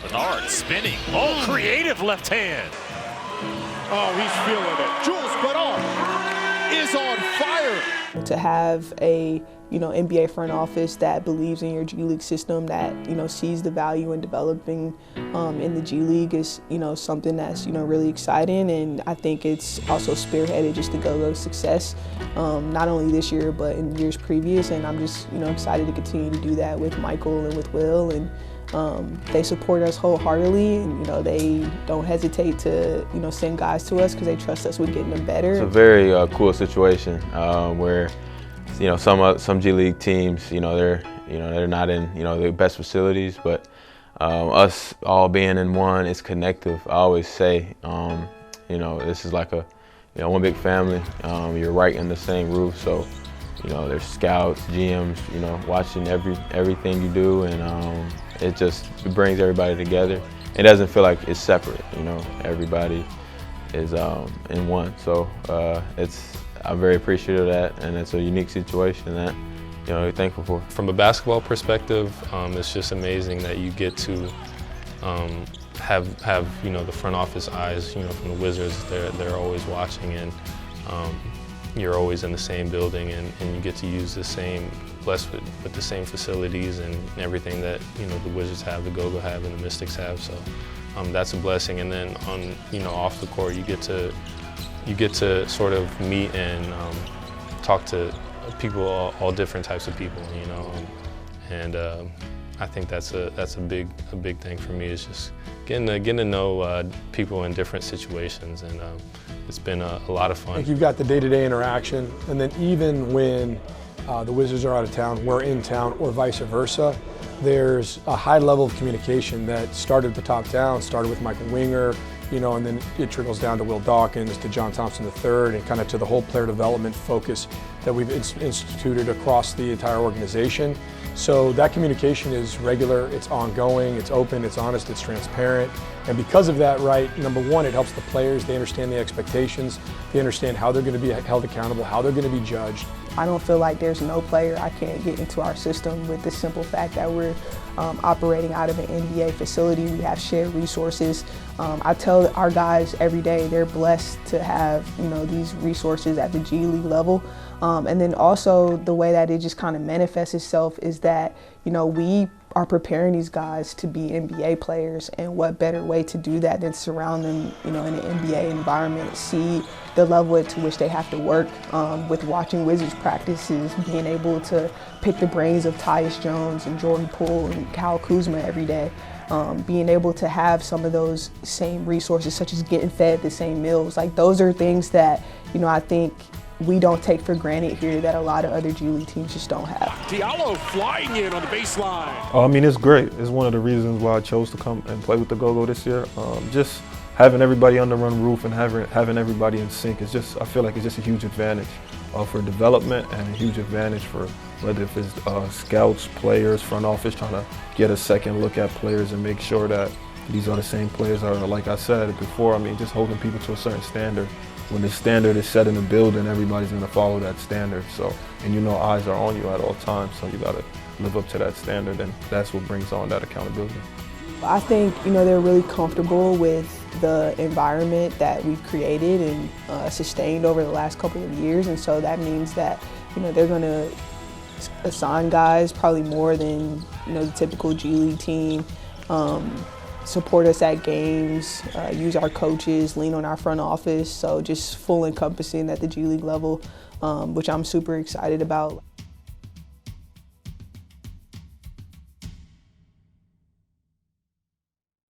Bernard spinning. Oh, creative left hand. Oh, he's feeling it. Jules Bernard is on fire. To have a NBA front office that believes in your G League system, that sees the value in developing in the G League is something that's really exciting, and I think it's also spearheaded just the go-go success, not only this year but in years previous. And I'm just excited to continue to do that with Michael and with Will, and they support us wholeheartedly, and they don't hesitate to send guys to us because they trust us with getting them better. It's a very cool situation where some G League teams they're not in the best facilities, but us all being in one, it's connective. I always say this is like a one big family. You're right in the same roof, so there's scouts, GMs, watching everything you do, and it brings everybody together. It doesn't feel like it's separate. Everybody is in one. So I'm very appreciative of that, and it's a unique situation that we're thankful for. From a basketball perspective, it's just amazing that you get to have the front office eyes from the Wizards. They're always watching, and you're always in the same building, and you get to use the same, blessed with the same facilities and everything that the Wizards have, the Go-Go have, and the Mystics have. So that's a blessing. And then on off the court, you get to sort of meet and talk to people, all different types of people, and I think that's a big thing for me, is just getting to know people in different situations, and it's been a lot of fun. I think you've got the day-to-day interaction, and then even when the Wizards are out of town, we're in town, or vice versa, there's a high level of communication that started at the top down, started with Michael Winger, and then it trickles down to Will Dawkins, to John Thompson III, and kind of to the whole player development focus that we've instituted across the entire organization. So that communication is regular, it's ongoing, it's open, it's honest, it's transparent. And because of that, number one, it helps the players. They understand the expectations. They understand how they're going to be held accountable, how they're going to be judged. I don't feel like there's no player I can't get into our system with the simple fact that we're operating out of an NBA facility. We have shared resources. I tell our guys every day they're blessed to have these resources at the G League level. And then also the way that it just kind of manifests itself is that we are preparing these guys to be NBA players, and what better way to do that than surround them in an NBA environment, see the level to which they have to work with watching Wizards practices, being able to pick the brains of Tyus Jones and Jordan Poole and Kyle Kuzma every day, being able to have some of those same resources, such as getting fed the same meals. Like, those are things that I think we don't take for granted here that a lot of other G League teams just don't have. Diallo flying in on the baseline. I mean, it's great. It's one of the reasons why I chose to come and play with the Go-Go this year. Just having everybody under one roof and having everybody in sync is I feel like it's just a huge advantage for development, and a huge advantage for whether if it's scouts, players, front office, trying to get a second look at players and make sure that these are the same players. Are, like I said before, just holding people to a certain standard. When the standard is set in the building, everybody's going to follow that standard. So, and eyes are on you at all times, so you got to live up to that standard, and that's what brings on that accountability. I think they're really comfortable with the environment that we've created and sustained over the last couple of years, and so that means that they're going to assign guys probably more than the typical G League team. Support us at games, use our coaches, lean on our front office, so just full encompassing at the G League level, which I'm super excited about.